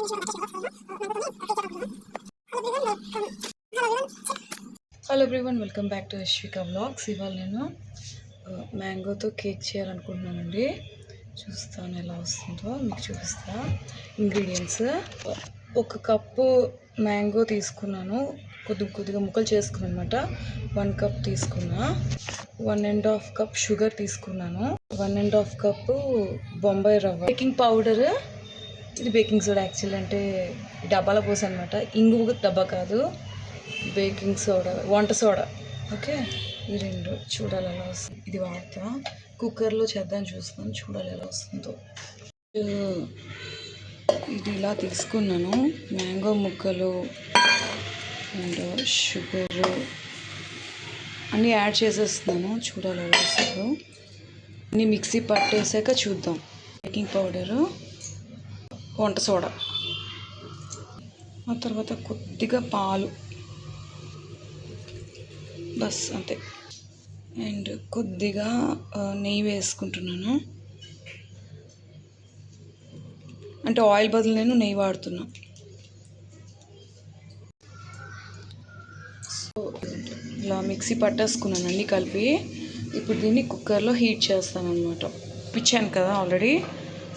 Hello everyone, welcome back to Ashwika vlogs. ఇవాళ నేను మ్యాంగోతో cake చేయాలనుకుంటున్నానండి. చూస్తాను ఎలా వస్తుందో మీకు చూపిస్తా. ఇంగ్రీడియంట్స్: ఒక కప్పు మ్యాంగో తీసుకున్నాను, కొద్దిగా ముక్కలు చేసుకున్నాను అనమాట. 1 కప్ తీసుకున్నా. 1.5 కప్ షుగర్ తీసుకున్నాను. 1.5 కప్పు బొంబాయి రవ్వ, బేకింగ్ పౌడర్, ఇది బేకింగ్ సోడా. యాక్చువల్ అంటే డబ్బాలో పోసా అనమాట. ఇంగు డబ్బా కాదు, బేకింగ్ సోడా, వంట సోడా. ఓకే, ఈ రెండు చూడాలి ఎలా వస్తుంది. ఇది వాడతా. కుక్కర్లో చేద్దాం చూస్తాను, చూడాలి ఎలా వస్తుందో. ఇది ఇలా తీసుకున్నాను. మ్యాంగో ముక్కలు అండ్ షుగర్ అన్నీ యాడ్ చేసేస్తున్నాను. చూడాలి ఎలా వస్తుందో. అన్నీ మిక్సీ పట్టేసాక చూద్దాం. బేకింగ్ పౌడరు, వంట సోడా, ఆ తర్వాత కొద్దిగా పాలు, బస్ అంతే. అండ్ కొద్దిగా నెయ్యి వేసుకుంటున్నాను. అంటే ఆయిల్ బదులు నేను నెయ్యి వాడుతున్నా. సో ఇలా మిక్సీ పట్టేసుకున్నాను అన్నీ కలిపి. ఇప్పుడు దీన్ని కుక్కర్లో హీట్ చేస్తాను అనమాట. పిచ్చాను కదా ఆల్రెడీ.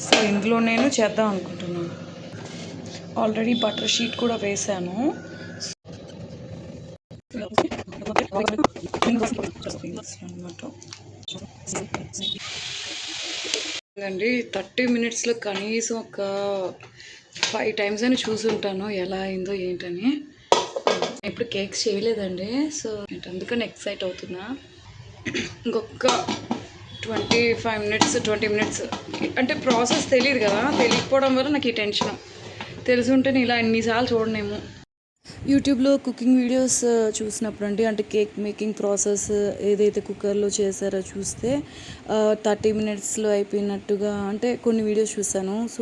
సో ఇందులో నేను చేద్దాం అనుకుంటున్నాను. ఆల్రెడీ బటర్ షీట్ కూడా వేసాను. అండి 30 మినిట్స్లో కనీసం ఒక 5 టైమ్స్ అని చూసుంటాను ఎలా అయిందో ఏంటని. ఇప్పుడు కేక్స్ చేయలేదండి, సో అందుకని ఎక్సైట్ అవుతున్నా. ఇంకొక 20 మినిట్స్ అంటే ప్రాసెస్ తెలియదు కదా, తెలియకపోవడం వల్ల నాకు ఈ టెన్షన్. తెలుసుంటే నేను ఇలా ఎన్నిసార్లు చూడనేమో. యూట్యూబ్లో కుకింగ్ వీడియోస్ చూసినప్పుడు అండి, అంటే కేక్ మేకింగ్ ప్రాసెస్ ఏదైతే కుక్కర్లో చేశారో చూస్తే 30 మినిట్స్లో అయిపోయినట్టుగా అంటే కొన్ని వీడియోస్ చూసాను. సో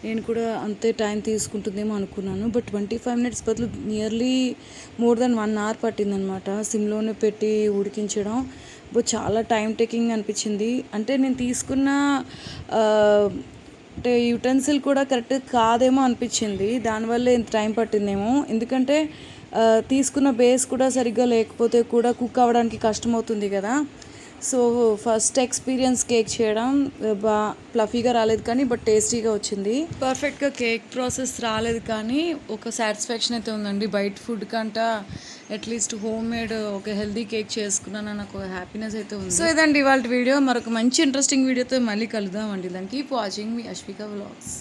నేను కూడా అంతే టైం తీసుకుంటుందేమో అనుకున్నాను. బట్ 25 మినిట్స్ బదులు నియర్లీ మోర్ దెన్ 1 అవర్ పట్టిందనమాట. సిమ్లోనే పెట్టి ఉడికించడం. బట్ చాలా టైం టేకింగ్ అనిపించింది. అంటే నేను తీసుకున్న అంటే యుటెన్సిల్ కూడా కరెక్ట్ కాదేమో అనిపించింది. దానివల్ల ఇంత టైం పట్టిందేమో. ఎందుకంటే తీసుకున్న బేస్ కూడా సరిగ్గా లేకపోతే కూడా కుక్ అవ్వడానికి కష్టమవుతుంది కదా. సో ఫస్ట్ ఎక్స్పీరియన్స్ కేక్ చేయడం ఫ్లఫీగా రాలేదు కానీ బట్ టేస్టీగా వచ్చింది. పర్ఫెక్ట్గా కేక్ ప్రాసెస్ రాలేదు కానీ ఒక సాటిస్ఫాక్షన్ అయితే ఉందండి. బయట ఫుడ్ కంట అట్లీస్ట్ హోమ్ మేడ్ ఒక హెల్దీ కేక్ చేసుకున్నాను, నాకు హ్యాపీనెస్ అయితే ఉంది. సో ఇదండి ఇవాళ వీడియో. మరొక మంచి ఇంట్రెస్టింగ్ వీడియోతో మళ్ళీ కలుద్దామండి. దానికి కీప్ వాచింగ్ మీ అశ్విక వ్లాగ్స్.